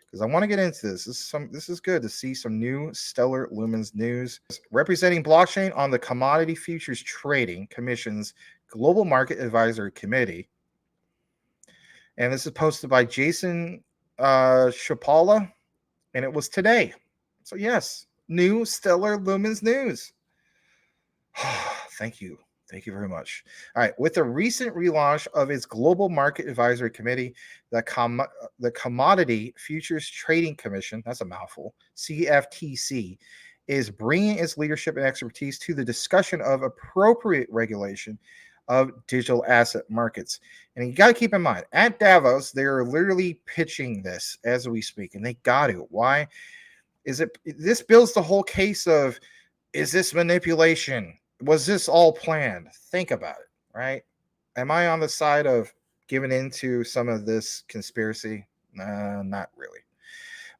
because I want to get into this. This is good to see some new Stellar Lumens news. Representing blockchain on the Commodity Futures Trading Commission's Global Market Advisory Committee. And this is posted by Jason Shapala, and it was today. So yes, new Stellar Lumens news. Thank you. Thank you very much. All right. With the recent relaunch of its Global Market Advisory Committee, the Commodity Futures Trading Commission, that's a mouthful, CFTC, is bringing its leadership and expertise to the discussion of appropriate regulation of digital asset markets. And you got to keep in mind, at Davos, they're literally pitching this as we speak, and they got to. Why? This builds the whole case of, is this manipulation? Was this all planned? Think about it, right? Am I on the side of giving into some of this conspiracy? Not really.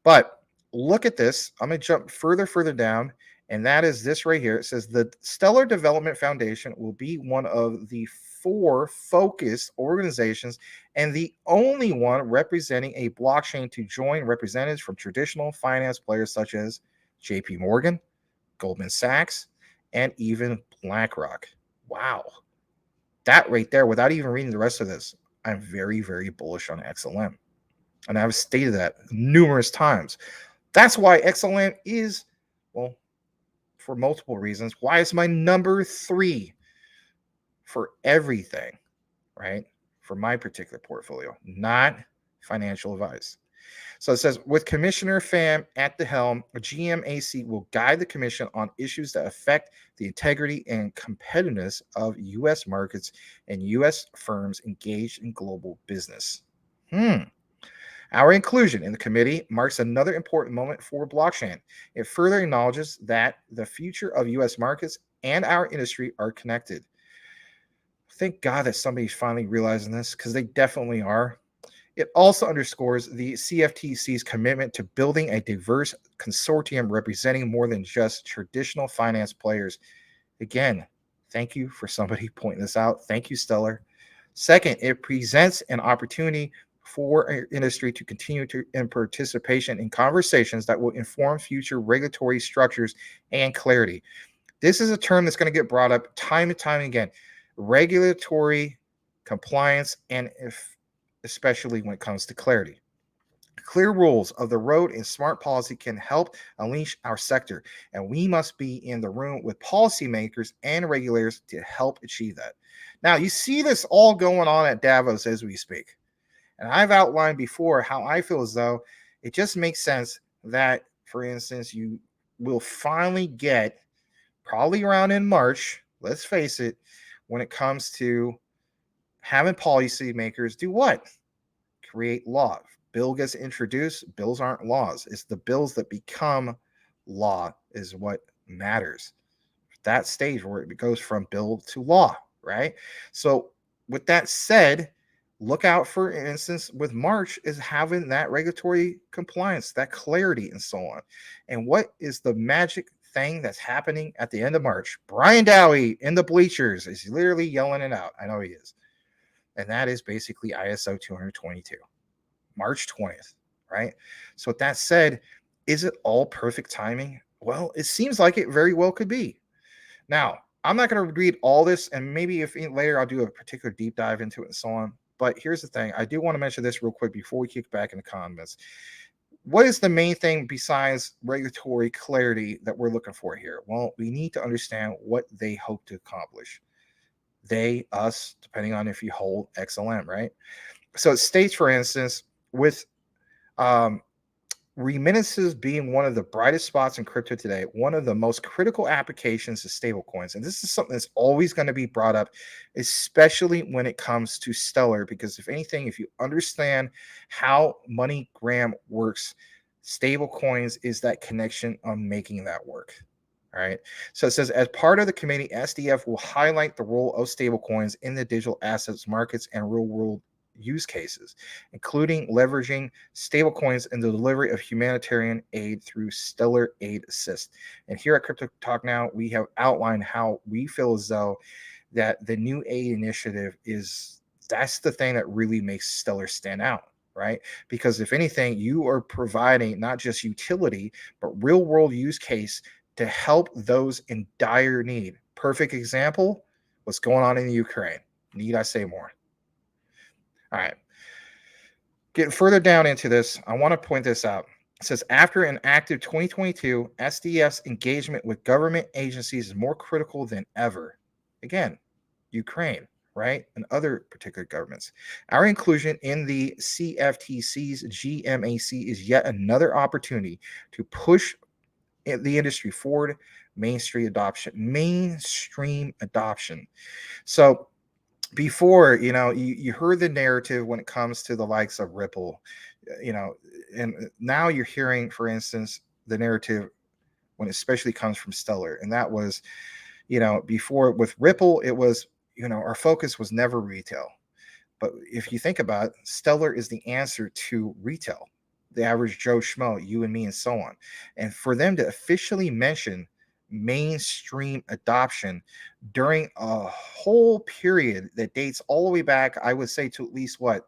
But look at this. I'm going to jump further down, and that is this right here. It says the Stellar Development Foundation will be one of the 4 focused organizations and the only one representing a blockchain to join representatives from traditional finance players such as JP Morgan, Goldman Sachs, and even BlackRock. Wow. That right there, without even reading the rest of this, I'm very, very bullish on XLM. And I've stated that numerous times. That's why XLM is, well, for multiple reasons, why it's my number 3 for everything, right? For my particular portfolio, not financial advice. So it says, with Commissioner Pham at the helm, GMAC will guide the commission on issues that affect the integrity and competitiveness of U.S. markets and U.S. firms engaged in global business. Our inclusion in the committee marks another important moment for blockchain. It further acknowledges that the future of U.S. markets and our industry are connected. Thank God that somebody's finally realizing this, because they definitely are. It also underscores the CFTC's commitment to building a diverse consortium representing more than just traditional finance players. Again, thank you for somebody pointing this out. Thank you, Stellar. Second, it presents an opportunity for our industry to continue in participation in conversations that will inform future regulatory structures and clarity. This is a term that's going to get brought up time and time again. Regulatory compliance, and especially when it comes to clarity. Clear rules of the road and smart policy can help unleash our sector, and we must be in the room with policymakers and regulators to help achieve that. Now, you see this all going on at Davos as we speak. And I've outlined before how I feel as though it just makes sense that, for instance, you will finally get, probably around in March, let's face it, when it comes to having policymakers do what? Create law. Bill gets introduced. Bills aren't laws. It's the bills that become law is what matters. That stage where it goes from bill to law, right? So with that said, look out, for instance, with March is having that regulatory compliance, that clarity, and so on. And what is the magic thing that's happening at the end of March? Brian Dowie in the bleachers is literally yelling it out. I know he is. And that is basically ISO 222, March 20th, right? So with that said, is it all perfect timing? Well, it seems like it very well could be. Now, I'm not going to read all this, and maybe if later I'll do a particular deep dive into it and so on. But here's the thing. I do want to mention this real quick before we kick back in the comments. What is the main thing besides regulatory clarity that we're looking for here? Well, we need to understand what they hope to accomplish. They, us, depending on if you hold XLM, right? So it states, for instance, with remittances being one of the brightest spots in crypto today, one of the most critical applications is stablecoins. And this is something that's always going to be brought up, especially when it comes to Stellar, because if anything, if you understand how MoneyGram works, stablecoins is that connection on making that work. All right. So it says, as part of the committee, SDF will highlight the role of stablecoins in the digital assets markets and real world use cases, including leveraging stablecoins in the delivery of humanitarian aid through Stellar Aid Assist. And here at Crypto Talk Now, we have outlined how we feel as though that the new aid initiative that's the thing that really makes Stellar stand out, right? Because if anything, you are providing not just utility, but real world use case to help those in dire need. Perfect example, what's going on in the Ukraine. Need I say more? All right. Getting further down into this, I want to point this out. It says after an active 2022, SDF's engagement with government agencies is more critical than ever. Again, Ukraine, right? And other particular governments. Our inclusion in the CFTC's GMAC is yet another opportunity to push the industry forward, mainstream adoption. So before, you heard the narrative when it comes to the likes of Ripple, and now you're hearing, for instance, the narrative when it especially comes from Stellar. And that was, before with Ripple, it was, our focus was never retail. But if you think about it, Stellar is the answer to retail, the average Joe Schmo, you and me, and so on. And for them to officially mention mainstream adoption during a whole period that dates all the way back, I would say, to at least what,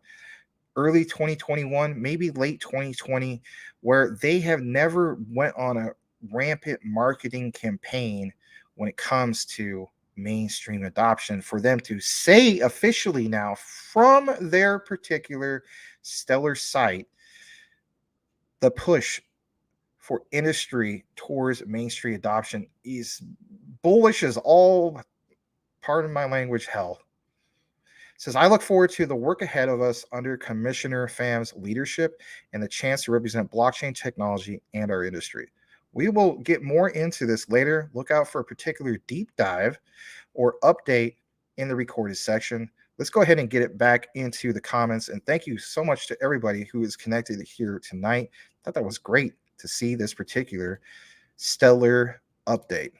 early 2021, maybe late 2020, where they have never went on a rampant marketing campaign when it comes to mainstream adoption, for them to say officially now from their particular Stellar site, the push for industry towards mainstream adoption is bullish as all, pardon my language, hell. It says, I look forward to the work ahead of us under Commissioner Pham's leadership and the chance to represent blockchain technology and our industry. We will get more into this later. Look out for a particular deep dive or update in the recorded section. Let's go ahead and get it back into the comments. And thank you so much to everybody who is connected here tonight. I thought that was great to see this particular Stellar update.